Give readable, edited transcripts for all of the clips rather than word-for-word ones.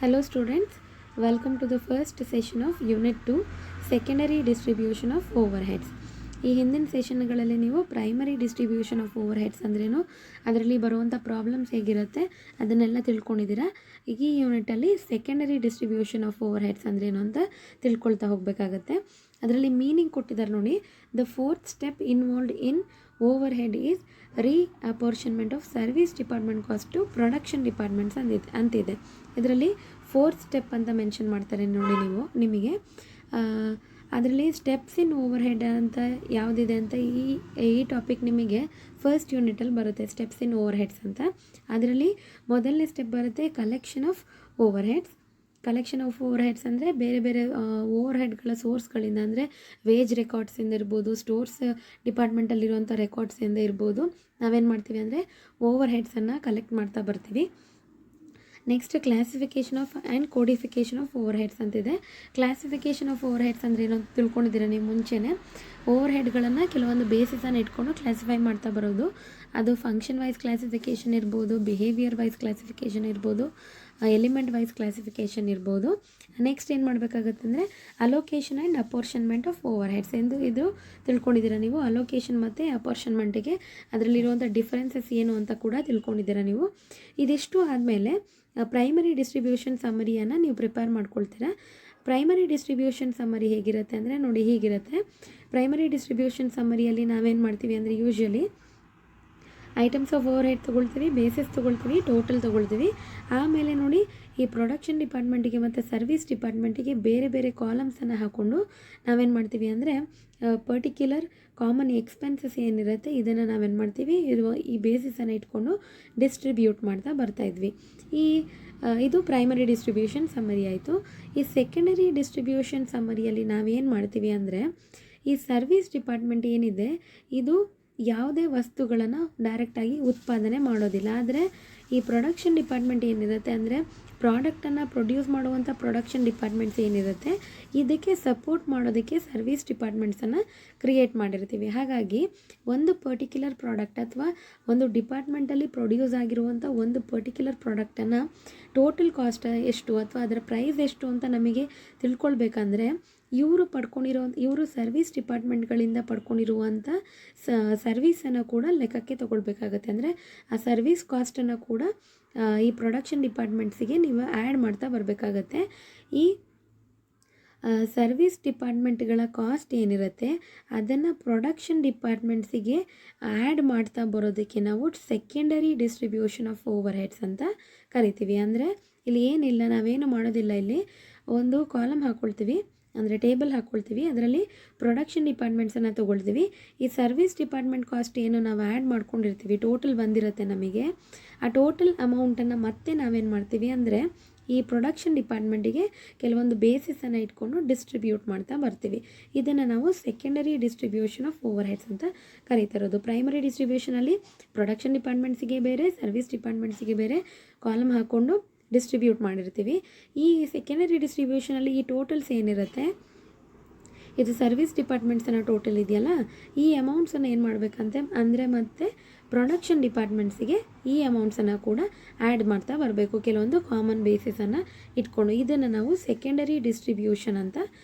Hello students, welcome to the first session of Unit 2 Secondary Distribution of Overheads. ಈ ಹಿಂದಿನ ಸೆಷನ್ಗಳಲ್ಲಿ ನೀವು primary distribution of overheads ಅಂದ್ರೇನು, ಅದರಲ್ಲಿ ಬರುವಂಥ ಪ್ರಾಬ್ಲಮ್ಸ್ ಹೇಗಿರುತ್ತೆ ಅದನ್ನೆಲ್ಲ ತಿಳ್ಕೊಂಡಿದ್ದೀರಾ. ಈಗ ಈ ಯೂನಿಟಲ್ಲಿ secondary distribution of overheads ಅಂದ್ರೇನು ಅಂತ ತಿಳ್ಕೊಳ್ತಾ ಹೋಗಬೇಕಾಗತ್ತೆ. ಅದರಲ್ಲಿ ಮೀನಿಂಗ್ ಕೊಟ್ಟಿದ್ದಾರೆ ನೋಡಿ. The fourth step involved in overhead is reapportionment of service department cost to production departments ಅಂತಿದೆ. ಇದರಲ್ಲಿ ಫೋರ್ತ್ ಸ್ಟೆಪ್ ಅಂತ ಮೆನ್ಷನ್ ಮಾಡ್ತಾರೆ ನೋಡಿ ನೀವು ನಿಮಗೆ. ಅದರಲ್ಲಿ ಸ್ಟೆಪ್ಸ್ ಇನ್ ಓವರ್ ಹೆಡ್ ಅಂತ ಯಾವುದಿದೆ ಅಂತ ಈ ಟಾಪಿಕ್ ನಿಮಗೆ ಫಸ್ಟ್ ಯೂನಿಟಲ್ಲಿ ಬರುತ್ತೆ, ಸ್ಟೆಪ್ಸ್ ಇನ್ ಓವರ್ ಹೆಡ್ಸ್ ಅಂತ. ಅದರಲ್ಲಿ ಮೊದಲನೇ ಸ್ಟೆಪ್ ಬರುತ್ತೆ collection of over heads. Collection of overheads ಅಂದರೆ ಬೇರೆ ಬೇರೆ ಓವರ್ ಹೆಡ್ಗಳ ಸೋರ್ಸ್ಗಳಿಂದ, ಅಂದರೆ ವೇಜ್ ರೆಕಾರ್ಡ್ಸಿಂದ ಇರ್ಬೋದು, ಸ್ಟೋರ್ಸ್ ಡಿಪಾರ್ಟ್ಮೆಂಟಲ್ಲಿರುವಂಥ ರೆಕಾರ್ಡ್ಸಿಂದ ಇರ್ಬೋದು, ನಾವೇನು ಮಾಡ್ತೀವಿ ಅಂದರೆ ಓವರ್ ಹೆಡ್ಸನ್ನು ಕಲೆಕ್ಟ್ ಮಾಡ್ತಾ ಬರ್ತೀವಿ. Next classification of and codification of overheads ಅಂತಿದೆ. ಕ್ಲಾಸಿಫಿಕೇಷನ್ ಆಫ್ ಓವರ್ ಹೆಡ್ಸ್ ಅಂದರೆ ಏನು ಅಂತ ತಿಳ್ಕೊಂಡಿದ್ದೀರಾ ನೀವು ಮುಂಚೆನೇ. ಓವರ್ ಹೆಡ್ಗಳನ್ನು ಕೆಲವೊಂದು ಬೇಸಿಸನ್ನು ಇಟ್ಕೊಂಡು ಕ್ಲಾಸಿಫೈ ಮಾಡ್ತಾ ಬರೋದು. ಅದು ಫಂಕ್ಷನ್ ವೈಸ್ ಕ್ಲಾಸಿಫಿಕೇಷನ್ ಇರ್ಬೋದು, ಬಿಹೇವಿಯರ್ ವೈಸ್ ಕ್ಲಾಸಿಫಿಕೇಷನ್ ಇರ್ಬೋದು, ಎಲಿಮೆಂಟ್ ವೈಸ್ ಕ್ಲಾಸಿಫಿಕೇಷನ್ ಇರ್ಬೋದು. ನೆಕ್ಸ್ಟ್ ಏನು ಮಾಡಬೇಕಾಗತ್ತೆ ಅಂದರೆ allocation and apportionment of over heads ಎಂದು ಇದು ತಿಳ್ಕೊಂಡಿದ್ದೀರಾ ನೀವು. ಅಲೋಕೇಶನ್ ಮತ್ತು ಅಪೋರ್ಷನ್ಮೆಂಟಿಗೆ ಅದರಲ್ಲಿರುವಂಥ ಡಿಫ್ರೆನ್ಸಸ್ ಏನು ಅಂತ ಕೂಡ ತಿಳ್ಕೊಂಡಿದ್ದೀರಾ ನೀವು. ಇದಿಷ್ಟು ಆದಮೇಲೆ ಪ್ರೈಮರಿ ಡಿಸ್ಟ್ರಿಬ್ಯೂಷನ್ ಸಮ್ಮರಿಯನ್ನು ನೀವು ಪ್ರಿಪೇರ್ ಮಾಡ್ಕೊಳ್ತೀರಾ. ಪ್ರೈಮರಿ ಡಿಸ್ಟ್ರಿಬ್ಯೂಷನ್ ಸಮ್ಮರಿ ಹೇಗಿರುತ್ತೆ ಅಂದರೆ ನೋಡಿ ಹೀಗಿರುತ್ತೆ. ಪ್ರೈಮರಿ ಡಿಸ್ಟ್ರಿಬ್ಯೂಷನ್ ಸಮ್ಮರಿಯಲ್ಲಿ ನಾವೇನು ಮಾಡ್ತೀವಿ ಅಂದರೆ usually items of over head ತೊಗೊಳ್ತೀವಿ, ಬೇಸಿಸ್ ತೊಗೊಳ್ತೀವಿ, ಟೋಟಲ್ ತೊಗೊಳ್ತೀವಿ. ಆಮೇಲೆ ನೋಡಿ ಈ ಪ್ರೊಡಕ್ಷನ್ ಡಿಪಾರ್ಟ್ಮೆಂಟಿಗೆ ಮತ್ತು ಸರ್ವಿಸ್ ಡಿಪಾರ್ಟ್ಮೆಂಟಿಗೆ ಬೇರೆ ಬೇರೆ ಕಾಲಮ್ಸನ್ನು ಹಾಕ್ಕೊಂಡು ನಾವೇನು ಮಾಡ್ತೀವಿ ಅಂದರೆ ಪರ್ಟಿಕ್ಯುಲರ್ ಕಾಮನ್ ಎಕ್ಸ್ಪೆನ್ಸಸ್ ಏನಿರುತ್ತೆ ಇದನ್ನು ನಾವೇನು ಮಾಡ್ತೀವಿ, ಈ ಬೇಸಿಸನ್ನು ಇಟ್ಕೊಂಡು ಡಿಸ್ಟ್ರಿಬ್ಯೂಟ್ ಮಾಡ್ತಾ ಬರ್ತಾಯಿದ್ವಿ. ಇದು ಪ್ರೈಮರಿ ಡಿಸ್ಟ್ರಿಬ್ಯೂಷನ್ ಸಮ್ಮರಿ ಆಯಿತು. ಈ ಸೆಕೆಂಡರಿ ಡಿಸ್ಟ್ರಿಬ್ಯೂಷನ್ ಸಮ್ಮರಿಯಲ್ಲಿ ನಾವೇನು ಮಾಡ್ತೀವಿ ಅಂದರೆ ಈ ಸರ್ವಿಸ್ ಡಿಪಾರ್ಟ್ಮೆಂಟ್ ಏನಿದೆ ಇದು ಯಾವುದೇ ವಸ್ತುಗಳನ್ನು ಡೈರೆಕ್ಟಾಗಿ ಉತ್ಪಾದನೆ ಮಾಡೋದಿಲ್ಲ. ಆದರೆ ಈ ಪ್ರೊಡಕ್ಷನ್ ಡಿಪಾರ್ಟ್ಮೆಂಟ್ ಏನಿರುತ್ತೆ ಅಂದರೆ ಪ್ರಾಡಕ್ಟನ್ನು ಪ್ರೊಡ್ಯೂಸ್ ಮಾಡುವಂಥ ಪ್ರೊಡಕ್ಷನ್ ಡಿಪಾರ್ಟ್ಮೆಂಟ್ಸ್ ಏನಿರುತ್ತೆ ಇದಕ್ಕೆ ಸಪೋರ್ಟ್ ಮಾಡೋದಕ್ಕೆ ಸರ್ವಿಸ್ ಡಿಪಾರ್ಟ್ಮೆಂಟ್ಸನ್ನು ಕ್ರಿಯೇಟ್ ಮಾಡಿರ್ತೀವಿ. ಹಾಗಾಗಿ ಒಂದು ಪರ್ಟಿಕ್ಯುಲರ್ ಪ್ರಾಡಕ್ಟ್ ಅಥವಾ ಒಂದು ಡಿಪಾರ್ಟ್ಮೆಂಟಲ್ಲಿ ಪ್ರೊಡ್ಯೂಸ್ ಆಗಿರುವಂಥ ಒಂದು ಪರ್ಟಿಕ್ಯುಲರ್ ಪ್ರಾಡಕ್ಟನ್ನು ಟೋಟಲ್ ಕಾಸ್ಟ್ ಎಷ್ಟು ಅಥವಾ ಅದರ ಪ್ರೈಸ್ ಎಷ್ಟು ಅಂತ ನಮಗೆ ತಿಳ್ಕೊಳ್ಬೇಕಂದ್ರೆ ಇವರು ಸರ್ವಿಸ್ ಡಿಪಾರ್ಟ್ಮೆಂಟ್ಗಳಿಂದ ಪಡ್ಕೊಂಡಿರುವಂಥ ಸರ್ವಿಸನ್ನು ಕೂಡ ಲೆಕ್ಕಕ್ಕೆ ತೊಗೊಳ್ಬೇಕಾಗತ್ತೆ. ಅಂದರೆ ಆ ಸರ್ವಿಸ್ ಕಾಸ್ಟನ್ನು ಕೂಡ ಈ ಪ್ರೊಡಕ್ಷನ್ ಡಿಪಾರ್ಟ್ಮೆಂಟ್ಸಿಗೆ ನೀವು ಆ್ಯಡ್ ಮಾಡ್ತಾ ಬರಬೇಕಾಗತ್ತೆ. ಈ ಸರ್ವಿಸ್ ಡಿಪಾರ್ಟ್ಮೆಂಟ್ಗಳ ಕಾಸ್ಟ್ ಏನಿರುತ್ತೆ ಅದನ್ನು ಪ್ರೊಡಕ್ಷನ್ ಡಿಪಾರ್ಟ್ಮೆಂಟ್ಸಿಗೆ ಆ್ಯಡ್ ಮಾಡ್ತಾ ಬರೋದಕ್ಕೆ ನಾವು secondary distribution of over heads ಅಂತ ಕರಿತೀವಿ. ಅಂದರೆ ಇಲ್ಲಿ ಏನಿಲ್ಲ, ನಾವೇನು ಮಾಡೋದಿಲ್ಲ, ಇಲ್ಲಿ ಒಂದು ಕಾಲಮ್ ಹಾಕ್ಕೊಳ್ತೀವಿ, ಅಂದರೆ ಟೇಬಲ್ ಹಾಕ್ಕೊಳ್ತೀವಿ, ಅದರಲ್ಲಿ ಪ್ರೊಡಕ್ಷನ್ ಡಿಪಾರ್ಟ್ಮೆಂಟ್ಸನ್ನು ತೊಗೊಳ್ತೀವಿ. ಈ ಸರ್ವಿಸ್ ಡಿಪಾರ್ಟ್ಮೆಂಟ್ ಕಾಸ್ಟ್ ಏನು ನಾವು ಆ್ಯಡ್ ಮಾಡ್ಕೊಂಡಿರ್ತೀವಿ, ಟೋಟಲ್ ಬಂದಿರುತ್ತೆ ನಮಗೆ, ಆ ಟೋಟಲ್ ಅಮೌಂಟನ್ನು ಮತ್ತೆ ನಾವೇನು ಮಾಡ್ತೀವಿ ಅಂದರೆ ಈ ಪ್ರೊಡಕ್ಷನ್ ಡಿಪಾರ್ಟ್ಮೆಂಟಿಗೆ ಕೆಲವೊಂದು ಬೇಸಿಸನ್ನು ಇಟ್ಕೊಂಡು ಡಿಸ್ಟ್ರಿಬ್ಯೂಟ್ ಮಾಡ್ತಾ ಬರ್ತೀವಿ. ಇದನ್ನು ನಾವು secondary distribution of over heads ಅಂತ ಕರೀತಾ ಇರೋದು. ಪ್ರೈಮರಿ ಡಿಸ್ಟ್ರಿಬ್ಯೂಷನಲ್ಲಿ ಪ್ರೊಡಕ್ಷನ್ ಡಿಪಾರ್ಟ್ಮೆಂಟ್ಸಿಗೆ ಬೇರೆ, ಸರ್ವಿಸ್ ಡಿಪಾರ್ಟ್ಮೆಂಟ್ಸಿಗೆ ಬೇರೆ ಕಾಲಮ್ ಹಾಕ್ಕೊಂಡು ಡಿಸ್ಟ್ರಿಬ್ಯೂಟ್ ಮಾಡಿರ್ತೀವಿ. ಈ ಸೆಕೆಂಡರಿ ಡಿಸ್ಟ್ರಿಬ್ಯೂಷನಲ್ಲಿ ಈ ಟೋಟಲ್ಸ್ ಏನಿರುತ್ತೆ, ಇದು ಸರ್ವಿಸ್ ಡಿಪಾರ್ಟ್ಮೆಂಟ್ಸನ್ನು ಟೋಟಲ್ ಇದೆಯಲ್ಲ, ಈ ಅಮೌಂಟ್ಸನ್ನು ಏನು ಮಾಡಬೇಕಂತೆ ಅಂದರೆ ಮತ್ತೆ ಪ್ರೊಡಕ್ಷನ್ ಡಿಪಾರ್ಟ್ಮೆಂಟ್ಸಿಗೆ ಈ ಅಮೌಂಟ್ಸನ್ನು ಕೂಡ ಆ್ಯಡ್ ಮಾಡ್ತಾ ಬರಬೇಕು, ಕೆಲವೊಂದು ಕಾಮನ್ ಬೇಸಿಸನ್ನು ಇಟ್ಕೊಂಡು. ಇದನ್ನು ನಾವು ಸೆಕೆಂಡರಿ ಡಿಸ್ಟ್ರಿಬ್ಯೂಷನ್ ಅಂತ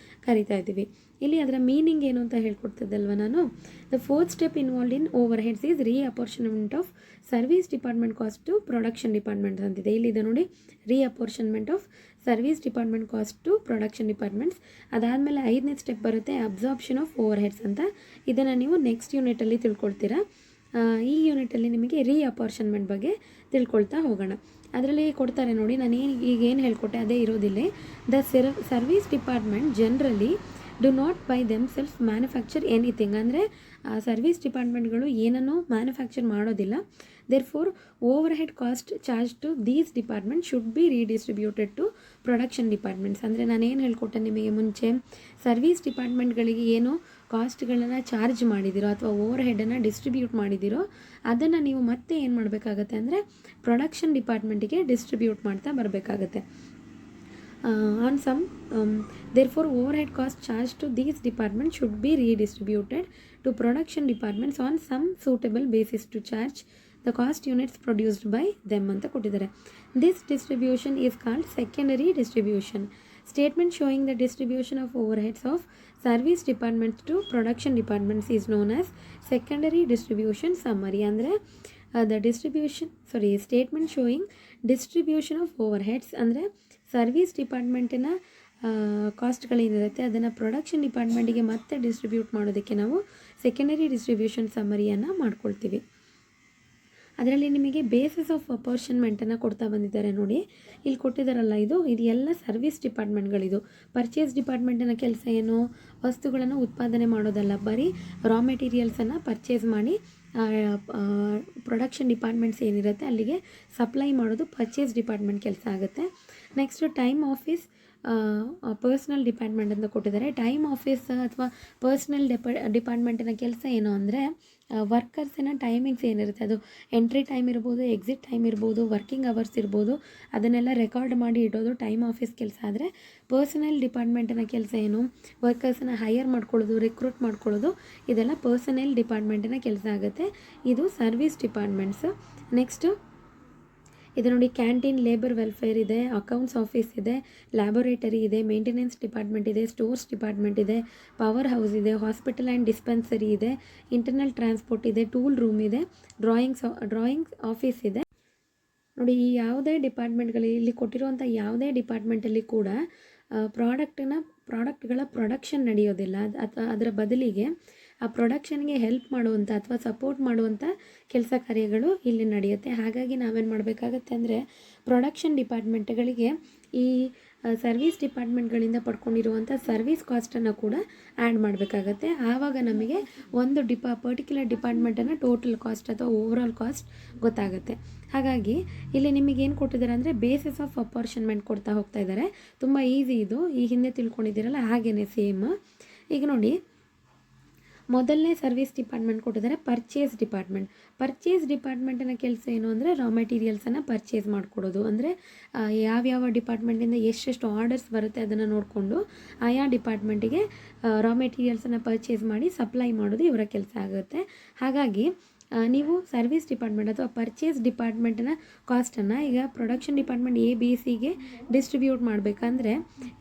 ಕರಿತಾ ಇದ್ದೀವಿ. ಇಲ್ಲಿ ಅದರ ಮೀನಿಂಗ್ ಏನು ಅಂತ ಹೇಳ್ಕೊಡ್ತಿದ್ದಲ್ವ ನಾನು. The fourth step involved in overheads is reapportionment of service department cost to production departments ಅಂತಿದೆ. ಇಲ್ಲಿದೆ ನೋಡಿ, reapportionment of service department cost to production departments. ಅದಾದಮೇಲೆ 5ನೇ ಸ್ಟೆಪ್ ಬರುತ್ತೆ ಅಬ್ಸಾರ್ಪ್ಷನ್ ಆಫ್ ಓವರ್ ಹೆಡ್ಸ್ ಅಂತ. ಇದನ್ನು ನೀವು ನೆಕ್ಸ್ಟ್ ಯೂನಿಟಲ್ಲಿ ತಿಳ್ಕೊಳ್ತೀರಾ. ಈ ಯೂನಿಟಲ್ಲಿ ನಿಮಗೆ ರೀಅಪೋರ್ಷನ್ಮೆಂಟ್ ಬಗ್ಗೆ ತಿಳ್ಕೊಳ್ತಾ ಹೋಗೋಣ. ಅದರಲ್ಲಿ ಕೊಡ್ತಾರೆ ನೋಡಿ, ಈಗೇನು ಹೇಳ್ಕೊಟ್ಟೆ ಅದೇ ಇರೋದಿಲ್ಲ. The service department generally do not by themself manufacture anything. ಅಂದರೆ ಸರ್ವಿಸ್ ಡಿಪಾರ್ಟ್ಮೆಂಟ್ಗಳು ಏನನ್ನೂ ಮ್ಯಾನುಫ್ಯಾಕ್ಚರ್ ಮಾಡೋದಿಲ್ಲ. Therefore overhead cost charge to these department should be redistributed to production departments. ಅಂದರೆ ನಾನೇನು ಹೇಳ್ಕೊಟ್ಟೆ ನಿಮಗೆ ಮುಂಚೆ, ಸರ್ವಿಸ್ ಡಿಪಾರ್ಟ್ಮೆಂಟ್ಗಳಿಗೆ ಏನು ಕಾಸ್ಟ್ಗಳನ್ನು ಚಾರ್ಜ್ ಮಾಡಿದಿರೋ ಅಥವಾ ಓವರ್ ಹೆಡನ್ನು ಡಿಸ್ಟ್ರಿಬ್ಯೂಟ್ ಮಾಡಿದಿರೋ ಅದನ್ನು ನೀವು ಮತ್ತೆ ಏನು ಮಾಡಬೇಕಾಗತ್ತೆ ಅಂದರೆ ಪ್ರೊಡಕ್ಷನ್ ಡಿಪಾರ್ಟ್ಮೆಂಟಿಗೆ ಡಿಸ್ಟ್ರಿಬ್ಯೂಟ್ ಮಾಡ್ತಾ ಬರಬೇಕಾಗತ್ತೆ. on some therefore overhead costs charged to these departments should be redistributed to production departments on some suitable basis to charge the cost units produced by them ಅಂತ ಕೊಟ್ಟಿದ್ದಾರೆ. This distribution is called secondary distribution. Statement showing the distribution of overheads of service departments to production departments is known as secondary distribution summary. ಅಂದರೆ statement showing distribution of overheads ಅಂದರೆ service ಡಿಪಾರ್ಟ್ಮೆಂಟಿನ ಕಾಸ್ಟ್ಗಳೇನಿರುತ್ತೆ ಅದನ್ನು production ಡಿಪಾರ್ಟ್ಮೆಂಟಿಗೆ ಮತ್ತೆ distribute ಮಾಡೋದಕ್ಕೆ ನಾವು secondary distribution ಸಮ್ಮರಿಯನ್ನು ಮಾಡ್ಕೊಳ್ತೀವಿ. ಅದರಲ್ಲಿ ನಿಮಗೆ ಬೇಸಿಸ್ ಆಫ್ ಅಪೋರ್ಷನ್ಮೆಂಟನ್ನು ಕೊಡ್ತಾ ಬಂದಿದ್ದಾರೆ ನೋಡಿ. ಇಲ್ಲಿ ಕೊಟ್ಟಿದ್ದಾರಲ್ಲ, ಇದು ಎಲ್ಲ ಸರ್ವಿಸ್ ಡಿಪಾರ್ಟ್ಮೆಂಟ್ಗಳಿದು. ಪರ್ಚೇಸ್ ಡಿಪಾರ್ಟ್ಮೆಂಟಿನ ಕೆಲಸ ಏನು? ವಸ್ತುಗಳನ್ನು ಉತ್ಪಾದನೆ ಮಾಡೋದಲ್ಲ, ಬರೀ ರಾ ಮೆಟೀರಿಯಲ್ಸನ್ನು ಪರ್ಚೇಸ್ ಮಾಡಿ ಪ್ರೊಡಕ್ಷನ್ ಡಿಪಾರ್ಟ್ಮೆಂಟ್ಸ್ ಏನಿರುತ್ತೆ ಅಲ್ಲಿಗೆ ಸಪ್ಲೈ ಮಾಡೋದು ಪರ್ಚೇಸ್ ಡಿಪಾರ್ಟ್ಮೆಂಟ್ ಕೆಲಸ ಆಗುತ್ತೆ. Next time office personal department ಅಂತ ಕೊಟ್ಟಿದ್ದಾರೆ. ಟೈಮ್ ಆಫೀಸ್ ಅಥವಾ ಪರ್ಸ್ನಲ್ ಡಿಪಾರ್ಟ್ಮೆಂಟಿನ ಕೆಲಸ ಏನು ಅಂದರೆ ವರ್ಕರ್ಸಿನ ಟೈಮಿಂಗ್ಸ್ ಏನಿರುತ್ತೆ, ಅದು ಎಂಟ್ರಿ ಟೈಮ್ ಇರ್ಬೋದು, ಎಕ್ಸಿಟ್ ಟೈಮ್ ಇರ್ಬೋದು, ವರ್ಕಿಂಗ್ ಅವರ್ಸ್ ಇರ್ಬೋದು, ಅದನ್ನೆಲ್ಲ ರೆಕಾರ್ಡ್ ಮಾಡಿ ಇಡೋದು ಟೈಮ್ ಆಫೀಸ್ ಕೆಲಸ. ಆದರೆ ಪರ್ಸನಲ್ ಡಿಪಾರ್ಟ್ಮೆಂಟಿನ ಕೆಲಸ ಏನು? ವರ್ಕರ್ಸನ್ನ ಹೈಯರ್ ಮಾಡ್ಕೊಳ್ಳೋದು, ರಿಕ್ರೂಟ್ ಮಾಡ್ಕೊಳ್ಳೋದು, ಇದೆಲ್ಲ ಪರ್ಸನಲ್ ಡಿಪಾರ್ಟ್ಮೆಂಟಿನ ಕೆಲಸ ಆಗುತ್ತೆ. ಇದು ಸರ್ವಿಸ್ ಡಿಪಾರ್ಟ್ಮೆಂಟ್ಸ್. ನೆಕ್ಸ್ಟು ಇದು ನೋಡಿ, ಕ್ಯಾಂಟೀನ್, ಲೇಬರ್ ವೆಲ್ಫೇರ್ ಇದೆ, ಅಕೌಂಟ್ಸ್ ಆಫೀಸ್ ಇದೆ, ಲ್ಯಾಬೊರೇಟರಿ ಇದೆ, ಮೇಂಟೆನೆನ್ಸ್ ಡಿಪಾರ್ಟ್ಮೆಂಟ್ ಇದೆ, ಸ್ಟೋರ್ಸ್ ಡಿಪಾರ್ಟ್ಮೆಂಟ್ ಇದೆ, ಪವರ್ ಹೌಸ್ ಇದೆ, ಹಾಸ್ಪಿಟಲ್ ಆ್ಯಂಡ್ ಡಿಸ್ಪೆನ್ಸರಿ ಇದೆ, ಇಂಟರ್ನಲ್ ಟ್ರಾನ್ಸ್ಪೋರ್ಟ್ ಇದೆ, ಟೂಲ್ ರೂಮ್ ಇದೆ, ಡ್ರಾಯಿಂಗ್ಸ್ ಆಫೀಸ್ ಇದೆ. ನೋಡಿ, ಈ ಯಾವುದೇ ಡಿಪಾರ್ಟ್ಮೆಂಟ್ಗಳಲ್ಲಿ ಇಲ್ಲಿ ಕೊಟ್ಟಿರುವಂಥ ಯಾವುದೇ ಡಿಪಾರ್ಟ್ಮೆಂಟಲ್ಲಿ ಕೂಡ ಪ್ರಾಡಕ್ಟ್ಗಳ ಪ್ರೊಡಕ್ಷನ್ ನಡೆಯೋದಿಲ್ಲ. ಅಥವಾ ಅದರ ಬದಲಿಗೆ ಆ ಪ್ರೊಡಕ್ಷನ್ಗೆ ಹೆಲ್ಪ್ ಮಾಡುವಂಥ ಅಥವಾ ಸಪೋರ್ಟ್ ಮಾಡುವಂಥ ಕೆಲಸ ಕಾರ್ಯಗಳು ಇಲ್ಲಿ ನಡೆಯುತ್ತೆ. ಹಾಗಾಗಿ ನಾವೇನು ಮಾಡಬೇಕಾಗತ್ತೆ ಅಂದರೆ ಪ್ರೊಡಕ್ಷನ್ ಡಿಪಾರ್ಟ್ಮೆಂಟ್ಗಳಿಗೆ ಈ ಸರ್ವಿಸ್ ಡಿಪಾರ್ಟ್ಮೆಂಟ್ಗಳಿಂದ ಪಡ್ಕೊಂಡಿರುವಂಥ ಸರ್ವಿಸ್ ಕಾಸ್ಟನ್ನು ಕೂಡ ಆ್ಯಡ್ ಮಾಡಬೇಕಾಗತ್ತೆ. ಆವಾಗ ನಮಗೆ ಒಂದು ಪರ್ಟಿಕ್ಯುಲರ್ ಡಿಪಾರ್ಟ್ಮೆಂಟನ್ನು ಟೋಟಲ್ ಕಾಸ್ಟ್ ಅಥವಾ ಓವರಾಲ್ ಕಾಸ್ಟ್ ಗೊತ್ತಾಗುತ್ತೆ. ಹಾಗಾಗಿ ಇಲ್ಲಿ ನಿಮಗೇನು ಕೊಟ್ಟಿದ್ದಾರೆ ಅಂದರೆ ಬೇಸಿಸ್ ಆಫ್ ಅಪೋರ್ಷನ್ಮೆಂಟ್ ಕೊಡ್ತಾ ಹೋಗ್ತಾ ಇದ್ದಾರೆ. ತುಂಬ ಈಸಿ ಇದು, ಈ ಹಿಂದೆ ತಿಳ್ಕೊಂಡಿದ್ದೀರಲ್ಲ ಹಾಗೇ ಸೇಮ್. ಈಗ ನೋಡಿ, ಮೊದಲನೇ ಸರ್ವಿಸ್ ಡಿಪಾರ್ಟ್ಮೆಂಟ್ ಕೊಟ್ಟಿದ್ದಾರೆ ಪರ್ಚೇಸ್ ಡಿಪಾರ್ಟ್ಮೆಂಟಿನ ಕೆಲಸ ಏನು ಅಂದರೆ ರಾ ಮೆಟೀರಿಯಲ್ಸನ್ನು ಪರ್ಚೇಸ್ ಮಾಡಿಕೊಡೋದು. ಅಂದರೆ ಯಾವ್ಯಾವ ಡಿಪಾರ್ಟ್ಮೆಂಟಿಂದ ಎಷ್ಟೆಷ್ಟು ಆರ್ಡರ್ಸ್ ಬರುತ್ತೆ ಅದನ್ನು ನೋಡಿಕೊಂಡು ಆಯಾ ಡಿಪಾರ್ಟ್ಮೆಂಟಿಗೆ ರಾ ಮೆಟೀರಿಯಲ್ಸನ್ನು ಪರ್ಚೇಸ್ ಮಾಡಿ ಸಪ್ಲೈ ಮಾಡೋದು ಇವರ ಕೆಲಸ ಆಗುತ್ತೆ. ಹಾಗಾಗಿ ನೀವು ಸರ್ವಿಸ್ ಡಿಪಾರ್ಟ್ಮೆಂಟ್ ಅಥವಾ ಪರ್ಚೇಸ್ ಡಿಪಾರ್ಟ್ಮೆಂಟಿನ ಕಾಸ್ಟನ್ನು ಈಗ ಪ್ರೊಡಕ್ಷನ್ ಡಿಪಾರ್ಟ್ಮೆಂಟ್ ABC ಗೆ ಡಿಸ್ಟ್ರಿಬ್ಯೂಟ್ ಮಾಡಬೇಕಂದ್ರೆ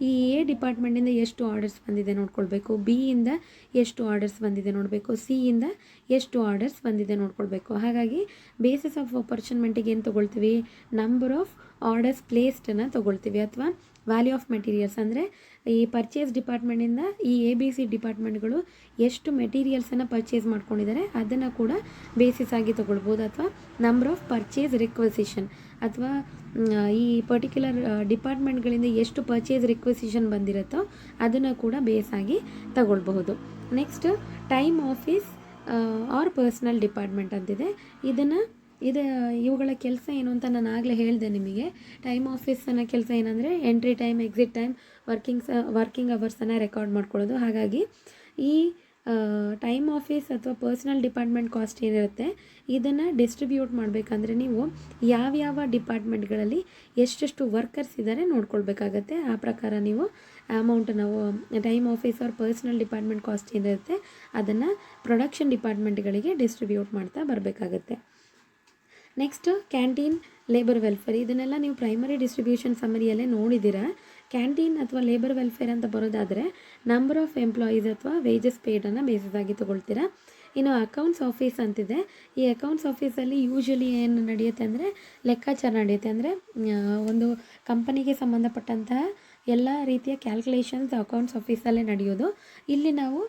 ಈ A ಡಿಪಾರ್ಟ್ಮೆಂಟಿಂದ ಎಷ್ಟು ಆರ್ಡರ್ಸ್ ಬಂದಿದೆ ನೋಡ್ಕೊಳ್ಬೇಕು, Bಯಿಂದ ಎಷ್ಟು ಆರ್ಡರ್ಸ್ ಬಂದಿದೆ ನೋಡಬೇಕು, Cಯಿಂದ ಎಷ್ಟು ಆರ್ಡರ್ಸ್ ಬಂದಿದೆ ನೋಡ್ಕೊಳ್ಬೇಕು. ಹಾಗಾಗಿ ಬೇಸಿಸ್ ಆಫ್ ಅಪೋರ್ಷನ್ಮೆಂಟಿಗೆ ಏನು ತೊಗೊಳ್ತೀವಿ? ನಂಬರ್ ಆಫ್ ಆರ್ಡರ್ಸ್ ಪ್ಲೇಸ್ಡನ್ನು ತೊಗೊಳ್ತೀವಿ. ಅಥವಾ ವ್ಯಾಲ್ಯೂ ಆಫ್ ಮೆಟೀರಿಯಲ್ಸ್ ಅಂದರೆ ಈ ಪರ್ಚೇಸ್ ಡಿಪಾರ್ಟ್ಮೆಂಟಿಂದ ಈ ABC ಡಿಪಾರ್ಟ್ಮೆಂಟ್ಗಳು ಎಷ್ಟು ಮೆಟೀರಿಯಲ್ಸನ್ನು ಪರ್ಚೇಸ್ ಮಾಡ್ಕೊಂಡಿದ್ದಾರೆ ಅದನ್ನು ಕೂಡ ಬೇಸಿಸ್ ಆಗಿ ತೊಗೊಳ್ಬೋದು. ಅಥವಾ ನಂಬರ್ ಆಫ್ ಪರ್ಚೇಸ್ ರಿಕ್ವೆಸಿಷನ್ ಅಥವಾ ಈ ಪರ್ಟಿಕ್ಯುಲರ್ ಡಿಪಾರ್ಟ್ಮೆಂಟ್ಗಳಿಂದ ಎಷ್ಟು ಪರ್ಚೇಸ್ ರಿಕ್ವೆಸಿಷನ್ ಬಂದಿರುತ್ತೋ ಅದನ್ನು ಕೂಡ ಬೇಸಾಗಿ ತಗೊಳ್ಬಹುದು. Next time office or personal department ಅಂತಿದೆ. ಇವುಗಳ ಕೆಲಸ ಏನು ಅಂತ ನಾನು ಆಗಲೇ ಹೇಳಿದೆ ನಿಮಗೆ. ಟೈಮ್ ಆಫೀಸನ್ನ ಕೆಲಸ ಏನಂದರೆ entry time, exit time, working ಅವರ್ಸನ್ನು ರೆಕಾರ್ಡ್ ಮಾಡ್ಕೊಳ್ಳೋದು. ಹಾಗಾಗಿ ಈ ಟೈಮ್ ಆಫೀಸ್ ಅಥವಾ ಪರ್ಸ್ನಲ್ ಡಿಪಾರ್ಟ್ಮೆಂಟ್ ಕಾಸ್ಟ್ ಏನಿರುತ್ತೆ ಇದನ್ನು ಡಿಸ್ಟ್ರಿಬ್ಯೂಟ್ ಮಾಡಬೇಕಂದ್ರೆ ನೀವು ಯಾವ್ಯಾವ ಡಿಪಾರ್ಟ್ಮೆಂಟ್ಗಳಲ್ಲಿ ಎಷ್ಟೆಷ್ಟು ವರ್ಕರ್ಸ್ ಇದ್ದಾರೆ ನೋಡ್ಕೊಳ್ಬೇಕಾಗತ್ತೆ. ಆ ಪ್ರಕಾರ ನೀವು ಅಮೌಂಟ್ ನಾವು time office or personal department cost ಏನಿರುತ್ತೆ ಅದನ್ನು ಪ್ರೊಡಕ್ಷನ್ ಡಿಪಾರ್ಟ್ಮೆಂಟ್ಗಳಿಗೆ ಡಿಸ್ಟ್ರಿಬ್ಯೂಟ್ ಮಾಡ್ತಾ ಬರಬೇಕಾಗತ್ತೆ. ನೆಕ್ಸ್ಟ್ ಕ್ಯಾಂಟೀನ್, ಲೇಬರ್ ವೆಲ್ಫೇರ್, ಇದನ್ನೆಲ್ಲ ನೀವು ಪ್ರೈಮರಿ ಡಿಸ್ಟ್ರಿಬ್ಯೂಷನ್ ಸಮ್ಮರಿಯಲ್ಲೇ ನೋಡಿದ್ದೀರಾ. ಕ್ಯಾಂಟೀನ್ ಅಥವಾ ಲೇಬರ್ ವೆಲ್ಫೇರ್ ಅಂತ ಬರೋದಾದರೆ ನಂಬರ್ ಆಫ್ ಎಂಪ್ಲಾಯೀಸ್ ಅಥವಾ ವೇಜಸ್ ಪೇಡನ್ನು ಬೇಸಿಸ್ ಆಗಿ ತೊಗೊಳ್ತೀರಾ. ಇನ್ನು ಅಕೌಂಟ್ಸ್ ಆಫೀಸ್ ಅಂತಿದೆ. ಈ ಅಕೌಂಟ್ಸ್ ಆಫೀಸಲ್ಲಿ ಯೂಶ್ವಲಿ ಏನು ನಡೆಯುತ್ತೆ ಅಂದರೆ ಲೆಕ್ಕಾಚಾರ ನಡೆಯುತ್ತೆ. ಅಂದರೆ ಒಂದು ಕಂಪನಿಗೆ ಸಂಬಂಧಪಟ್ಟಂತಹ ಎಲ್ಲ ರೀತಿಯ ಕ್ಯಾಲ್ಕುಲೇಷನ್ಸ್ ಅಕೌಂಟ್ಸ್ ಆಫೀಸಲ್ಲೇ ನಡೆಯೋದು. ಇಲ್ಲಿ ನಾವು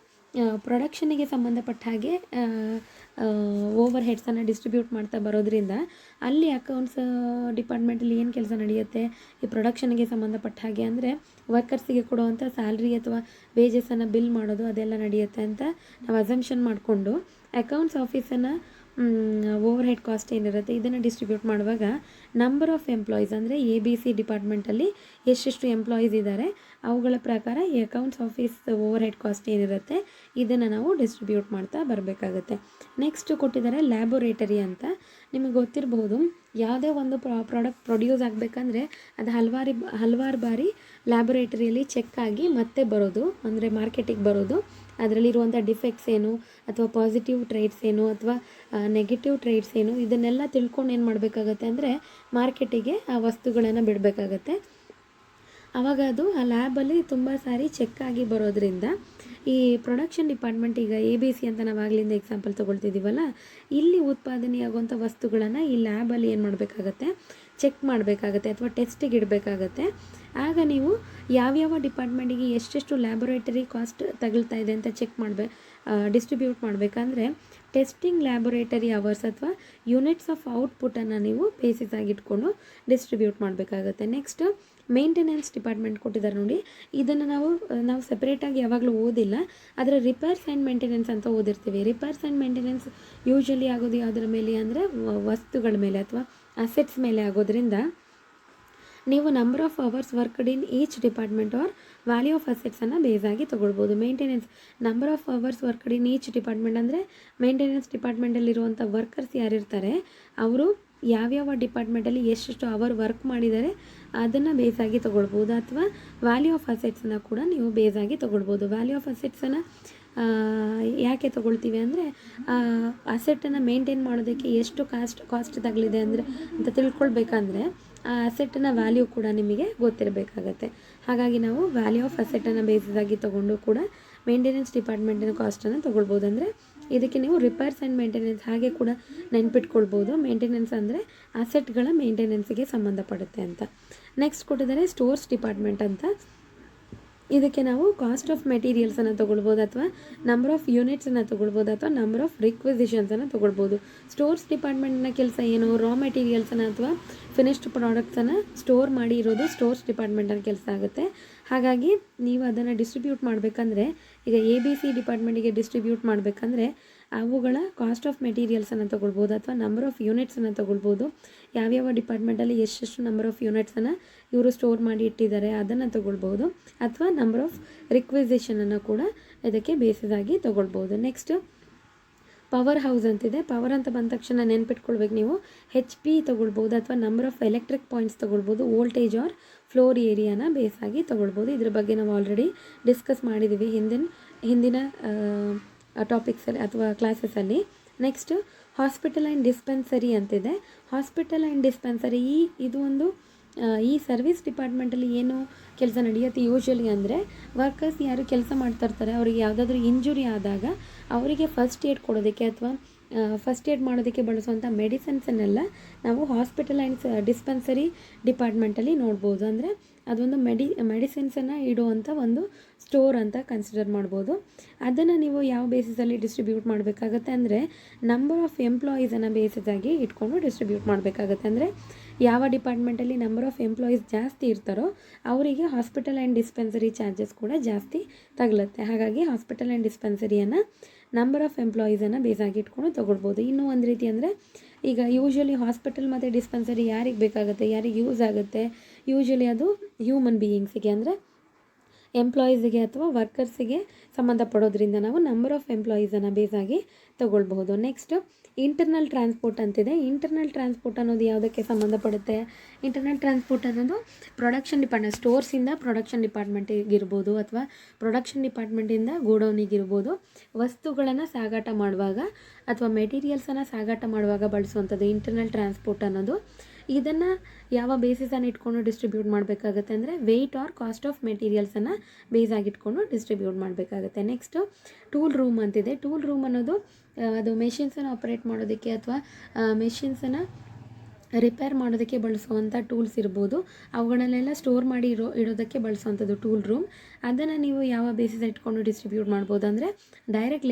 ಪ್ರೊಡಕ್ಷನಿಗೆ ಸಂಬಂಧಪಟ್ಟ ಹಾಗೆ ಓವರ್ ಹೆಡ್ಸನ್ನು ಡಿಸ್ಟ್ರಿಬ್ಯೂಟ್ ಮಾಡ್ತಾ ಬರೋದ್ರಿಂದ ಅಲ್ಲಿ ಅಕೌಂಟ್ಸ್ ಡಿಪಾರ್ಟ್ಮೆಂಟಲ್ಲಿ ಏನು ಕೆಲಸ ನಡೆಯುತ್ತೆ, ಈ ಪ್ರೊಡಕ್ಷನ್ಗೆ ಸಂಬಂಧಪಟ್ಟ ಹಾಗೆ ಅಂದರೆ ವರ್ಕರ್ಸಿಗೆ ಕೊಡುವಂಥ ಸ್ಯಾಲ್ರಿ ಅಥವಾ ವೇಜಸನ್ನು ಬಿಲ್ ಮಾಡೋದು ಅದೆಲ್ಲ ನಡೆಯುತ್ತೆ ಅಂತ ನಾವು ಅಸಂಪ್ಷನ್ ಮಾಡಿಕೊಂಡು ಅಕೌಂಟ್ಸ್ ಆಫೀಸನ್ನು ಓವರ್ ಹೆಡ್ ಕಾಸ್ಟ್ ಏನಿರುತ್ತೆ ಇದನ್ನು ಡಿಸ್ಟ್ರಿಬ್ಯೂಟ್ ಮಾಡುವಾಗ ನಂಬರ್ ಆಫ್ ಎಂಪ್ಲಾಯೀಸ್ ಅಂದರೆ ABC ಡಿಪಾರ್ಟ್ಮೆಂಟಲ್ಲಿ ಎಷ್ಟೆಷ್ಟು ಎಂಪ್ಲಾಯೀಸ್ ಇದ್ದಾರೆ ಅವುಗಳ ಪ್ರಕಾರ ಈ accounts office over head cost ಏನಿರುತ್ತೆ ಇದನ್ನು ನಾವು ಡಿಸ್ಟ್ರಿಬ್ಯೂಟ್ ಮಾಡ್ತಾ ಬರಬೇಕಾಗುತ್ತೆ. ನೆಕ್ಸ್ಟ್ ಕೊಟ್ಟಿದ್ದಾರೆ ಲ್ಯಾಬೊರೇಟರಿ ಅಂತ. ನಿಮಗೆ ಗೊತ್ತಿರಬಹುದು, ಯಾವುದೇ ಒಂದು ಪ್ರಾಡಕ್ಟ್ ಪ್ರೊಡ್ಯೂಸ್ ಆಗಬೇಕಂದ್ರೆ ಅದು ಹಲವಾರು ಬಾರಿ ಲ್ಯಾಬೊರೇಟರಿಯಲ್ಲಿ ಚೆಕ್ ಆಗಿ ಮತ್ತೆ ಬರೋದು, ಅಂದರೆ ಮಾರ್ಕೆಟಿಗೆ ಬರೋದು. ಅದರಲ್ಲಿರುವಂಥ ಡಿಫೆಕ್ಟ್ಸ್ ಏನು ಅಥವಾ ಪಾಸಿಟಿವ್ ಟ್ರೇಡ್ಸ್ ಏನು ಅಥವಾ ನೆಗೆಟಿವ್ ಟ್ರೇಡ್ಸ್ ಏನು ಇದನ್ನೆಲ್ಲ ತಿಳ್ಕೊಂಡು ಏನು ಮಾಡಬೇಕಾಗತ್ತೆ ಅಂದರೆ ಮಾರ್ಕೆಟಿಗೆ ಆ ವಸ್ತುಗಳನ್ನು ಬಿಡಬೇಕಾಗತ್ತೆ. ಆವಾಗ ಅದು ಆ ಲ್ಯಾಬಲ್ಲಿ ತುಂಬ ಸಾರಿ ಚೆಕ್ ಆಗಿ ಬರೋದ್ರಿಂದ ಈ ಪ್ರೊಡಕ್ಷನ್ ಡಿಪಾರ್ಟ್ಮೆಂಟ್, ಈಗ ABC ಅಂತ ನಾವು ಆಗ್ಲಿಂದ ಎಕ್ಸಾಂಪಲ್ ತೊಗೊಳ್ತಿದ್ದೀವಲ್ಲ, ಇಲ್ಲಿ ಉತ್ಪಾದನೆಯಾಗುವಂಥ ವಸ್ತುಗಳನ್ನು ಈ ಲ್ಯಾಬಲ್ಲಿ ಏನು ಮಾಡಬೇಕಾಗತ್ತೆ, ಚೆಕ್ ಮಾಡಬೇಕಾಗತ್ತೆ ಅಥವಾ ಟೆಸ್ಟಿಗೆ ಇಡಬೇಕಾಗತ್ತೆ. ಆಗ ನೀವು ಯಾವ್ಯಾವ ಡಿಪಾರ್ಟ್ಮೆಂಟಿಗೆ ಎಷ್ಟೆಷ್ಟು ಲ್ಯಾಬೊರೇಟರಿ ಕಾಸ್ಟ್ ತಗಲ್ತಾ ಇದೆ ಅಂತ ಡಿಸ್ಟ್ರಿಬ್ಯೂಟ್ ಮಾಡಬೇಕಂದ್ರೆ ಟೆಸ್ಟಿಂಗ್ ಲ್ಯಾಬೊರೇಟರಿ ಅವರ್ಸ್ ಅಥವಾ ಯೂನಿಟ್ಸ್ ಆಫ್ ಔಟ್ಪುಟನ್ನು ನೀವು ಬೇಸಿಸ್ ಆಗಿ ಇಟ್ಕೊಂಡು ಡಿಸ್ಟ್ರಿಬ್ಯೂಟ್ ಮಾಡಬೇಕಾಗತ್ತೆ. ನೆಕ್ಸ್ಟ್ ಮೇಂಟೆನೆನ್ಸ್ ಡಿಪಾರ್ಟ್ಮೆಂಟ್ ಕೊಟ್ಟಿದ್ದಾರೆ ನೋಡಿ, ಇದನ್ನು ನಾವು ಸೆಪ್ರೇಟಾಗಿ ಯಾವಾಗಲೂ ಓದಿಲ್ಲ, ಆದರೆ ರಿಪೇರ್ಸ್ ಆ್ಯಂಡ್ ಮೇಂಟೆನೆನ್ಸ್ ಅಂತ ಓದಿರ್ತೀವಿ. ರಿಪೇರ್ಸ್ ಆ್ಯಂಡ್ ಮೇಂಟೆನೆನ್ಸ್ ಯೂಶ್ವಲಿ ಆಗೋದು ಯಾವುದರ ಮೇಲೆ ಅಂದರೆ ವಸ್ತುಗಳ ಮೇಲೆ ಅಥವಾ ಅಸೆಟ್ಸ್ ಮೇಲೆ ಆಗೋದ್ರಿಂದ ನೀವು number of hours worked in each department or value of ಅಸೆಟ್ಸನ್ನು ಬೇಸಾಗಿ ತೊಗೊಳ್ಬೋದು. Maintenance number of hours worked in each department ಅಂದರೆ ಮೇಂಟೆನೆನ್ಸ್ ಡಿಪಾರ್ಟ್ಮೆಂಟಲ್ಲಿರುವಂಥ ವರ್ಕರ್ಸ್ ಯಾರಿರ್ತಾರೆ ಅವರು ಯಾವ್ಯಾವ ಡಿಪಾರ್ಟ್ಮೆಂಟಲ್ಲಿ ಎಷ್ಟೆಷ್ಟು ಅವರ್ ವರ್ಕ್ ಮಾಡಿದ್ದಾರೆ ಅದನ್ನು ಬೇಸಾಗಿ ತೊಗೊಳ್ಬೋದು. ಅಥವಾ ವ್ಯಾಲ್ಯೂ ಆಫ್ ಅಸೆಟ್ಸನ್ನು ಕೂಡ ನೀವು ಬೇಸಾಗಿ ತೊಗೊಳ್ಬೋದು. ವ್ಯಾಲ್ಯೂ ಆಫ್ ಅಸೆಟ್ಸನ್ನು ಯಾಕೆ ತೊಗೊಳ್ತೀವಿ ಅಂದರೆ ಅಸೆಟನ್ನು ಮೇಂಟೈನ್ ಮಾಡೋದಕ್ಕೆ ಎಷ್ಟು ಕಾಸ್ಟ್ ತಗಲಿದೆ ಅಂತ ತಿಳ್ಕೊಳ್ಬೇಕಂದ್ರೆ ಆ ಅಸೆಟ್ಟಿನ ವ್ಯಾಲ್ಯೂ ಕೂಡ ನಿಮಗೆ ಗೊತ್ತಿರಬೇಕಾಗತ್ತೆ. ಹಾಗಾಗಿ ನಾವು ವ್ಯಾಲ್ಯೂ ಆಫ್ ಅಸೆಟನ್ನು ಬೇಸಿಸಾಗಿ ತೊಗೊಂಡು ಕೂಡ ಮೇಂಟೆನೆನ್ಸ್ ಡಿಪಾರ್ಟ್ಮೆಂಟಿನ ಕಾಸ್ಟನ್ನು ತೊಗೊಳ್ಬೋದು. ಅಂದರೆ ಇದಕ್ಕೆ ನೀವು ರಿಪೇರ್ಸ್ ಆ್ಯಂಡ್ ಮೇಂಟೆನೆನ್ಸ್ ಹಾಗೆ ಕೂಡ ನೆನ್ಪಿಟ್ಕೊಳ್ಬೋದು. ಮೇಂಟೆನೆನ್ಸ್ ಅಂದರೆ ಅಸೆಟ್ಗಳ ಮೇಂಟೆನೆನ್ಸ್ಗೆ ಸಂಬಂಧಪಡುತ್ತೆ ಅಂತ. ನೆಕ್ಸ್ಟ್ ಕೊಟ್ಟಿದ್ದಾರೆ ಸ್ಟೋರ್ಸ್ ಡಿಪಾರ್ಟ್ಮೆಂಟ್ ಅಂತ. ಇದಕ್ಕೆ ನಾವು ಕಾಸ್ಟ್ ಆಫ್ ಮೆಟೀರಿಯಲ್ಸನ್ನು ತೊಗೊಳ್ಬೋದು ಅಥವಾ ನಂಬರ್ ಆಫ್ ಯೂನಿಟ್ಸನ್ನು ತೊಗೊಳ್ಬೋದು ಅಥವಾ ನಂಬರ್ ಆಫ್ ರಿಕ್ವಿಸಿಷನ್ಸನ್ನು ತೊಗೊಳ್ಬೋದು. ಸ್ಟೋರ್ಸ್ ಡಿಪಾರ್ಟ್ಮೆಂಟ್ನ ಕೆಲಸ ಏನು, ರಾ ಮೆಟೀರಿಯಲ್ಸನ್ನು ಅಥವಾ ಫಿನಿಶ್ಡ್ ಪ್ರಾಡಕ್ಟ್ಸನ್ನು ಸ್ಟೋರ್ ಮಾಡಿ ಇರೋದು ಸ್ಟೋರ್ಸ್ ಡಿಪಾರ್ಟ್ಮೆಂಟಲ್ಲಿ ಕೆಲಸ ಆಗುತ್ತೆ. ಹಾಗಾಗಿ ನೀವು ಅದನ್ನು ಡಿಸ್ಟ್ರಿಬ್ಯೂಟ್ ಮಾಡಬೇಕಂದ್ರೆ, ಈಗ ABC ಡಿಪಾರ್ಟ್ಮೆಂಟಿಗೆ ಡಿಸ್ಟ್ರಿಬ್ಯೂಟ್ ಮಾಡಬೇಕಂದ್ರೆ ಅವುಗಳ ಕಾಸ್ಟ್ ಆಫ್ ಮೆಟೀರಿಯಲ್ಸನ್ನು ತೊಗೊಳ್ಬೋದು ಅಥವಾ ನಂಬರ್ ಆಫ್ ಯೂನಿಟ್ಸನ್ನು ತೊಗೊಳ್ಬೋದು. ಯಾವ್ಯಾವ ಡಿಪಾರ್ಟ್ಮೆಂಟಲ್ಲಿ ಎಷ್ಟೆಷ್ಟು ನಂಬರ್ ಆಫ್ ಯೂನಿಟ್ಸನ್ನು ಇವರು ಸ್ಟೋರ್ ಮಾಡಿ ಇಟ್ಟಿದ್ದಾರೆ ಅದನ್ನು ತೊಗೊಳ್ಬೋದು. ಅಥವಾ ನಂಬರ್ ಆಫ್ ರಿಕ್ವಿಸಿಷನನ್ನು ಕೂಡ ಇದಕ್ಕೆ ಬೇಸಿಸಾಗಿ ತೊಗೊಳ್ಬೋದು. ನೆಕ್ಸ್ಟ್ ಪವರ್ ಹೌಸ್ ಅಂತಿದೆ. ಪವರ್ ಅಂತ ಬಂದ ತಕ್ಷಣ ನೆನ್ಪಿಟ್ಕೊಳ್ಬೇಕು ನೀವು HP ತೊಗೊಳ್ಬೋದು ಅಥವಾ ನಂಬರ್ ಆಫ್ ಎಲೆಕ್ಟ್ರಿಕ್ ಪಾಯಿಂಟ್ಸ್ ತೊಗೊಳ್ಬೋದು. ವೋಲ್ಟೇಜ್ ಆರ್ ಫ್ಲೋರ್ ಏರಿಯಾನ ಬೇಸಾಗಿ ತೊಗೊಳ್ಬೋದು. ಇದ್ರ ಬಗ್ಗೆ ನಾವು ಆಲ್ರೆಡಿ ಡಿಸ್ಕಸ್ ಮಾಡಿದ್ದೀವಿ ಹಿಂದಿನ ಟಾಪಿಕ್ಸಲ್ಲಿ ಅಥವಾ ಕ್ಲಾಸಸಲ್ಲಿ. ನೆಕ್ಸ್ಟ್ ಹಾಸ್ಪಿಟಲ್ ಆ್ಯಂಡ್ ಡಿಸ್ಪೆನ್ಸರಿ ಅಂತಿದೆ. ಹಾಸ್ಪಿಟಲ್ ಆ್ಯಂಡ್ ಡಿಸ್ಪೆನ್ಸರಿ ಈ ಸರ್ವಿಸ್ ಡಿಪಾರ್ಟ್ಮೆಂಟಲ್ಲಿ ಏನು ಕೆಲಸ ನಡೆಯುತ್ತೆ ಯೂಶ್ವಲಿ ಅಂದರೆ ವರ್ಕರ್ಸ್ ಯಾರು ಕೆಲಸ ಮಾಡ್ತಾಯಿರ್ತಾರೆ ಅವರಿಗೆ ಯಾವುದಾದ್ರೂ ಇಂಜುರಿ ಆದಾಗ ಅವರಿಗೆ ಫಸ್ಟ್ ಏಡ್ ಕೊಡೋದಕ್ಕೆ ಅಥವಾ ಫಸ್ಟ್ ಏಡ್ ಮಾಡೋದಕ್ಕೆ ಬಳಸುವಂಥ ಮೆಡಿಸಿನ್ಸನ್ನೆಲ್ಲ ನಾವು ಹಾಸ್ಪಿಟಲ್ ಆ್ಯಂಡ್ ಡಿಸ್ಪೆನ್ಸರಿ ಡಿಪಾರ್ಟ್ಮೆಂಟಲ್ಲಿ ನೋಡ್ಬೋದು. ಅಂದರೆ ಅದೊಂದು ಮೆಡಿಸಿನ್ಸನ್ನು ಇಡುವಂಥ ಒಂದು ಸ್ಟೋರ್ ಅಂತ ಕನ್ಸಿಡರ್ ಮಾಡ್ಬೋದು. ಅದನ್ನು ನೀವು ಯಾವ ಬೇಸಿಸಲ್ಲಿ ಡಿಸ್ಟ್ರಿಬ್ಯೂಟ್ ಮಾಡಬೇಕಾಗತ್ತೆ ಅಂದರೆ ನಂಬರ್ ಆಫ್ ಎಂಪ್ಲಾಯೀಸನ್ನು ಬೇಸಿಸಾಗಿ ಇಟ್ಕೊಂಡು ಡಿಸ್ಟ್ರಿಬ್ಯೂಟ್ ಮಾಡಬೇಕಾಗತ್ತೆ. ಅಂದರೆ ಯಾವ ಡಿಪಾರ್ಟ್ಮೆಂಟಲ್ಲಿ ನಂಬರ್ ಆಫ್ ಎಂಪ್ಲಾಯೀಸ್ ಜಾಸ್ತಿ ಇರ್ತಾರೋ ಅವರಿಗೆ ಹಾಸ್ಪಿಟಲ್ ಆ್ಯಂಡ್ ಡಿಸ್ಪೆನ್ಸರಿ ಚಾರ್ಜಸ್ ಕೂಡ ಜಾಸ್ತಿ ತಗಲುತ್ತೆ. ಹಾಗಾಗಿ ಹಾಸ್ಪಿಟಲ್ ಆ್ಯಂಡ್ ಡಿಸ್ಪೆನ್ಸರಿಯನ್ನು ನಂಬರ್ ಆಫ್ ಎಂಪ್ಲಾಯೀಸನ್ನು ಬೇಸಾಗಿ ಇಟ್ಕೊಂಡು ತೊಗೊಳ್ಬೋದು. ಇನ್ನೂ ಒಂದು ರೀತಿ ಅಂದರೆ ಈಗ ಯೂಶ್ವಲಿ ಹಾಸ್ಪಿಟಲ್ ಮತ್ತು ಡಿಸ್ಪೆನ್ಸರಿ ಯಾರಿಗೆ ಬೇಕಾಗುತ್ತೆ, ಯಾರಿಗೆ ಯೂಸ್ ಆಗುತ್ತೆ, ಯೂಶ್ವಲಿ ಅದು ಹ್ಯೂಮನ್ ಬೀಯಿಂಗ್ಸಿಗೆ ಅಂದರೆ ಎಂಪ್ಲಾಯೀಸಿಗೆ ಅಥವಾ ವರ್ಕರ್ಸಿಗೆ ಸಂಬಂಧಪಡೋದ್ರಿಂದ ನಾವು ನಂಬರ್ ಆಫ್ ಎಂಪ್ಲಾಯೀಸನ್ನು ಬೇಸಾಗಿ ತೊಗೊಳ್ಬಹುದು. ನೆಕ್ಸ್ಟ್ ಇಂಟರ್ನಲ್ ಟ್ರಾನ್ಸ್ಪೋರ್ಟ್ ಅಂತಿದೆ. ಇಂಟರ್ನಲ್ ಟ್ರಾನ್ಸ್ಪೋರ್ಟ್ ಅನ್ನೋದು ಯಾವುದಕ್ಕೆ ಸಂಬಂಧಪಡುತ್ತೆ? ಇಂಟರ್ನಲ್ ಟ್ರಾನ್ಸ್ಪೋರ್ಟ್ ಅನ್ನೋದು ಪ್ರೊಡಕ್ಷನ್ ಡಿಪಾರ್ಟ್ಮೆಂಟ್, ಸ್ಟೋರ್ಸಿಂದ ಪ್ರೊಡಕ್ಷನ್ ಡಿಪಾರ್ಟ್ಮೆಂಟಿಗಿರ್ಬೋದು ಅಥವಾ ಪ್ರೊಡಕ್ಷನ್ ಡಿಪಾರ್ಟ್ಮೆಂಟಿಂದ ಗೋಡೌನಿಗಿರ್ಬೋದು. ವಸ್ತುಗಳನ್ನು ಸಾಗಾಟ ಮಾಡುವಾಗ ಅಥವಾ ಮೆಟೀರಿಯಲ್ಸನ್ನು ಸಾಗಾಟ ಮಾಡುವಾಗ ಬಳಸುವಂಥದ್ದು ಇಂಟರ್ನಲ್ ಟ್ರಾನ್ಸ್ಪೋರ್ಟ್ ಅನ್ನೋದು. ಇದನ್ನು ಯಾವ ಬೇಸಿಸನ್ನು ಇಟ್ಕೊಂಡು ಡಿಸ್ಟ್ರಿಬ್ಯೂಟ್ ಮಾಡಬೇಕಾಗತ್ತೆ ಅಂದರೆ ವೆಯ್ಟ್ ಆರ್ ಕಾಸ್ಟ್ ಆಫ್ ಮೆಟೀರಿಯಲ್ಸನ್ನು ಬೇಸಾಗಿಟ್ಕೊಂಡು ಡಿಸ್ಟ್ರಿಬ್ಯೂಟ್ ಮಾಡಬೇಕಾಗತ್ತೆ. ನೆಕ್ಸ್ಟು ಟೂಲ್ ರೂಮ್ ಅಂತಿದೆ. ಟೂಲ್ ರೂಮ್ ಅನ್ನೋದು ಅದು ಮೆಷಿನ್ಸನ್ನು ಆಪ್ರೇಟ್ ಮಾಡೋದಕ್ಕೆ ಅಥವಾ ಮೆಷಿನ್ಸನ್ನು ರಿಪೇರ್ ಮಾಡೋದಕ್ಕೆ ಬಳಸುವಂಥ ಟೂಲ್ಸ್ ಇರ್ಬೋದು, ಅವುಗಳನ್ನೆಲ್ಲ ಸ್ಟೋರ್ ಮಾಡಿ ಇಡೋದಕ್ಕೆ ಬಳಸುವಂಥದ್ದು ಟೂಲ್ ರೂಮ್. ಅದನ್ನು ನೀವು ಯಾವ ಬೇಸಿಸ್ ಇಟ್ಕೊಂಡು ಡಿಸ್ಟ್ರಿಬ್ಯೂಟ್ ಮಾಡ್ಬೋದು ಅಂದರೆ direct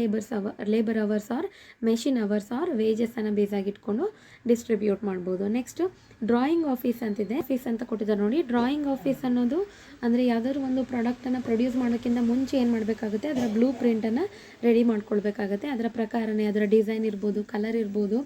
labour hours or machine hours or ವೇಜಸನ್ನು ಬೇಸಾಗಿ ಇಟ್ಕೊಂಡು ಡಿಸ್ಟ್ರಿಬ್ಯೂಟ್ ಮಾಡ್ಬೋದು. ನೆಕ್ಸ್ಟ್ ಡ್ರಾಯಿಂಗ್ ಆಫೀಸ್ ಅಂತಿದೆ. ಆಫೀಸ್ ಅಂತ ಕೊಟ್ಟಿದ್ದಾರೆ ನೋಡಿ. ಡ್ರಾಯಿಂಗ್ ಆಫೀಸ್ ಅನ್ನೋದು ಅಂದರೆ ಯಾವುದಾದ್ರು ಒಂದು ಪ್ರಾಡಕ್ಟನ್ನು ಪ್ರೊಡ್ಯೂಸ್ ಮಾಡೋಕ್ಕಿಂತ ಮುಂಚೆ ಏನು ಮಾಡಬೇಕಾಗುತ್ತೆ, ಅದರ ಬ್ಲೂ ಪ್ರಿಂಟನ್ನು ರೆಡಿ ಮಾಡ್ಕೊಳ್ಬೇಕಾಗತ್ತೆ. ಅದರ ಪ್ರಕಾರನೇ ಅದರ ಡಿಸೈನ್ ಇರ್ಬೋದು, ಕಲರ್ ಇರ್ಬೋದು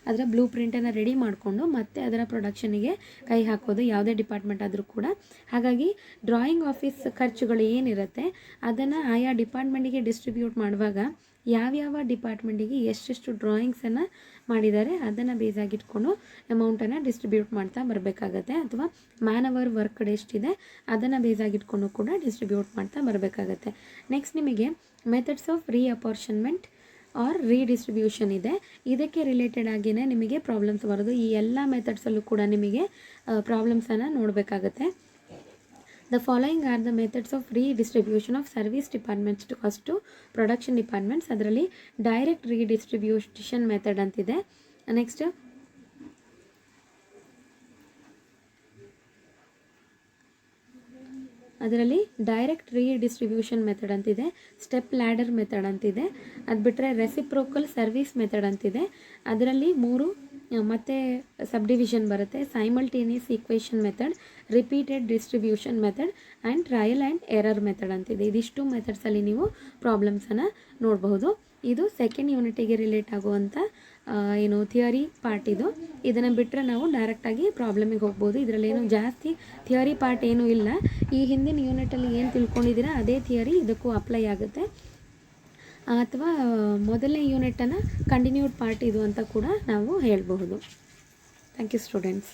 ಅದರ ಬ್ಲೂ ಪ್ರಿಂಟನ್ನು ರೆಡಿ ಮಾಡಿಕೊಂಡು ಮತ್ತೆ ಅದರ ಪ್ರೊಡಕ್ಷನಿಗೆ ಕೈ ಹಾಕೋದು ಯಾವುದೇ ಡಿಪಾರ್ಟ್ಮೆಂಟ್ ಆದರೂ ಕೂಡ. ಹಾಗಾಗಿ ಡ್ರಾಯಿಂಗ್ ಆಫೀಸ್ ಖರ್ಚುಗಳು ಏನಿರುತ್ತೆ ಅದನ್ನು ಆಯಾ ಡಿಪಾರ್ಟ್ಮೆಂಟಿಗೆ ಡಿಸ್ಟ್ರಿಬ್ಯೂಟ್ ಮಾಡುವಾಗ ಯಾವ್ಯಾವ ಡಿಪಾರ್ಟ್ಮೆಂಟಿಗೆ ಎಷ್ಟೆಷ್ಟು ಡ್ರಾಯಿಂಗ್ಸನ್ನು ಮಾಡಿದ್ದಾರೆ ಅದನ್ನು ಬೇಸಾಗಿಟ್ಕೊಂಡು ಅಮೌಂಟನ್ನು ಡಿಸ್ಟ್ರಿಬ್ಯೂಟ್ ಮಾಡ್ತಾ ಬರಬೇಕಾಗತ್ತೆ. ಅಥವಾ ಮ್ಯಾನ್ ಅವರ್ ವರ್ಕ್ಡ್ ಎಷ್ಟಿದೆ ಅದನ್ನು ಬೇಸಾಗಿಟ್ಕೊಂಡು ಕೂಡ ಡಿಸ್ಟ್ರಿಬ್ಯೂಟ್ ಮಾಡ್ತಾ ಬರಬೇಕಾಗತ್ತೆ. ನೆಕ್ಸ್ಟ್ ನಿಮಗೆ ಮೆಥಡ್ಸ್ ಆಫ್ ರೀಅಪಾರ್ಷನ್ಮೆಂಟ್ ಆರ್ ರೀಡಿಸ್ಟ್ರಿಬ್ಯೂಷನ್ ಇದೆ. ಇದಕ್ಕೆ ರಿಲೇಟೆಡ್ ಆಗಿಯೇ ನಿಮಗೆ ಪ್ರಾಬ್ಲಮ್ಸ್ ಬರೋದು. ಈ ಎಲ್ಲ ಮೆಥಡ್ಸಲ್ಲೂ ಕೂಡ ನಿಮಗೆ ಪ್ರಾಬ್ಲಮ್ಸನ್ನು ನೋಡಬೇಕಾಗತ್ತೆ. The following are the methods of redistribution of service departments to cost to production departments. ಅದರಲ್ಲಿ ಡೈರೆಕ್ಟ್ ರೀಡಿಸ್ಟ್ರಿಬ್ಯೂಷನ್ ಮೆಥಡ್ ಅಂತಿದೆ. ನೆಕ್ಸ್ಟ್ ಅದರಲ್ಲಿ ಡೈರೆಕ್ಟ್ ರೀಡಿಸ್ಟ್ರಿಬ್ಯೂಷನ್ ಮೆಥಡ್ ಅಂತಿದೆ, ಸ್ಟೆಪ್ ಲ್ಯಾಡರ್ ಮೆಥಡ್ ಅಂತಿದೆ. ಅದು ಬಿಟ್ಟರೆ ರೆಸಿಪ್ರೋಕಲ್ ಸರ್ವಿಸ್ ಮೆಥಡ್ ಅಂತಿದೆ. ಅದರಲ್ಲಿ 3 ಮತ್ತು ಸಬ್ ಡಿವಿಷನ್ ಬರುತ್ತೆ. Simultaneous equation method, repeated distribution method and trial and error method ಅಂತಿದೆ. ಇದಿಷ್ಟು ಮೆಥಡ್ಸಲ್ಲಿ ನೀವು ಪ್ರಾಬ್ಲಮ್ಸನ್ನು ನೋಡಬಹುದು. ಇದು ಸೆಕೆಂಡ್ ಯೂನಿಟಿಗೆ ರಿಲೇಟ್ ಆಗುವಂಥ ಏನು ಥಿಯರಿ ಪಾರ್ಟ್ ಇದು. ಇದನ್ನು ಬಿಟ್ಟರೆ ನಾವು ಡೈರೆಕ್ಟಾಗಿ ಪ್ರಾಬ್ಲಮಿಗೆ ಹೋಗ್ಬೋದು. ಇದರಲ್ಲೇನು ಜಾಸ್ತಿ ಥಿಯರಿ ಪಾರ್ಟ್ ಏನೂ ಇಲ್ಲ. ಈ ಹಿಂದಿನ ಯೂನಿಟಲ್ಲಿ ಏನು ತಿಳ್ಕೊಂಡಿದ್ದೀರಾ ಅದೇ ಥಿಯರಿ ಇದಕ್ಕೂ ಅಪ್ಲೈ ಆಗುತ್ತೆ. ಅಥವಾ ಮೊದಲನೇ ಯೂನಿಟನ್ನು ಕಂಟಿನ್ಯೂಡ್ ಪಾರ್ಟ್ ಇದು ಅಂತ ಕೂಡ ನಾವು ಹೇಳಬಹುದು. Thank you students.